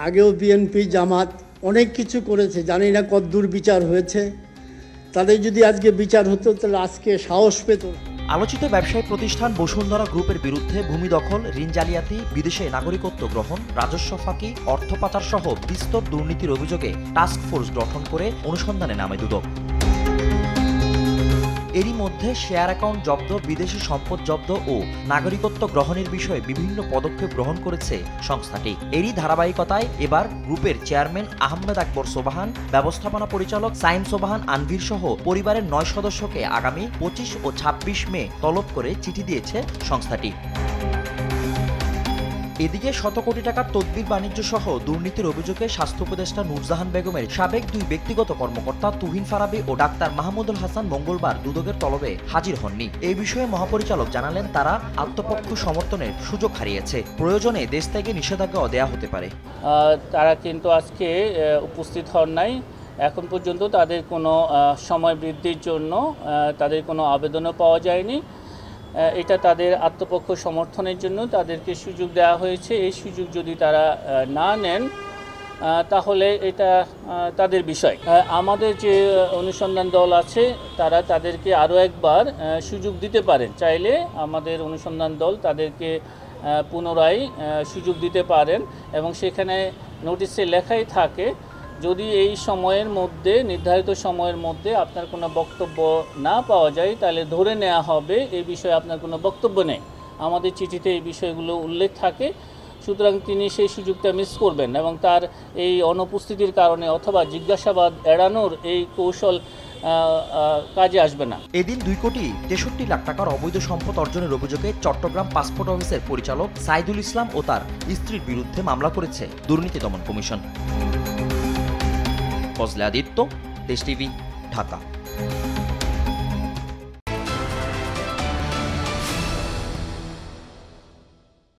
আগেও বিএনপি জামাত অনেক কিছু করেছে, জানি না কতদূর বিচার হয়েছে। তাদের যদি আজকে বিচার হতো তাহলে আজকে সাহস পেত। আলোচিত ব্যবসায়ী প্রতিষ্ঠান বসুন্ধরা গ্রুপের বিরুদ্ধে ভূমি দখল, ঋণ জালিয়াতি, বিদেশে নাগরিকত্ব গ্রহণ, রাজস্ব ফাঁকি, অর্থ পাচার সহ বিস্তর দুর্নীতির অভিযোগে টাস্ক ফোর্স গঠন করে অনুসন্ধানে নামে দুদক। এরই মধ্যে শেয়ার অ্যাকাউন্ট জব্দ, বিদেশি সম্পদ জব্দ ও নাগরিকত্ব গ্রহণের বিষয়ে বিভিন্ন পদক্ষেপ গ্রহণ করেছে সংস্থাটি। এরই ধারাবাহিকতায় এবার গ্রুপের চেয়ারম্যান আহমেদ আকবর সোবাহান, ব্যবস্থাপনা পরিচালক সাইম সোবাহান আনভীর সহ পরিবারের 9 সদস্যকে আগামী 25 ও 26 মে তলব করে চিঠি দিয়েছে সংস্থাটি। এদিকে শত কোটি টাকার তদবির বাণিজ্য সহ দুর্নীতির অভিযোগে স্বাস্থ্য উপদেষ্টা নূরজাহান বেগমের সাবেক 2 ব্যক্তিগত কর্মকর্তা তুহিন ফারাবী ও ডাক্তার মাহমুদুল হাসান মঙ্গলবার দুদকের তলবে হাজির হননি। এই বিষয়ে মহাপরিচালক জানালেন, তারা আত্মপক্ষ সমর্থনের সুযোগ হারিয়েছে, প্রয়োজনে দেশ থেকে নিষেধাজ্ঞাও দেয়া হতে পারে। তারা কিন্তু আজকে উপস্থিত হন নাই। এখন পর্যন্ত তাদের কোনো সময় বৃদ্ধির জন্য তাদের কোনো আবেদনও পাওয়া যায়নি। এটা তাদের আত্মপক্ষ সমর্থনের জন্য তাদেরকে সুযোগ দেওয়া হয়েছে। এই সুযোগ যদি তারা না নেন তাহলে এটা তাদের বিষয়। আমাদের যে অনুসন্ধান দল আছে তারা তাদেরকে আরও একবার সুযোগ দিতে পারেন। চাইলে আমাদের অনুসন্ধান দল তাদেরকে পুনরায় সুযোগ দিতে পারেন এবং সেখানে নোটিশে লেখাই থাকে, যদি এই সময়ের মধ্যে, নির্ধারিত সময়ের মধ্যে আপনার কোনো বক্তব্য না পাওয়া যায় তাহলে ধরে নেওয়া হবে এই বিষয়ে আপনার কোনো বক্তব্য নেই। আমাদের চিঠিতে এই বিষয়গুলো উল্লেখ থাকে, সুতরাং তিনি সেই সুযোগটা মিস করবেন এবং তার এই অনুপস্থিতির কারণে অথবা জিজ্ঞাসাবাদ এড়ানোর এই কৌশল কাজে আসবে না। এদিন 2,63,00,000 টাকার অবৈধ সম্পদ অর্জনের অভিযোগে চট্টগ্রাম পাসপোর্ট অফিসের পরিচালক সাইদুল ইসলাম ও তার স্ত্রীর বিরুদ্ধে মামলা করেছে দুর্নীতি দমন কমিশন। ফজলে আদিত্য, দেশ টিভি, ঢাকা।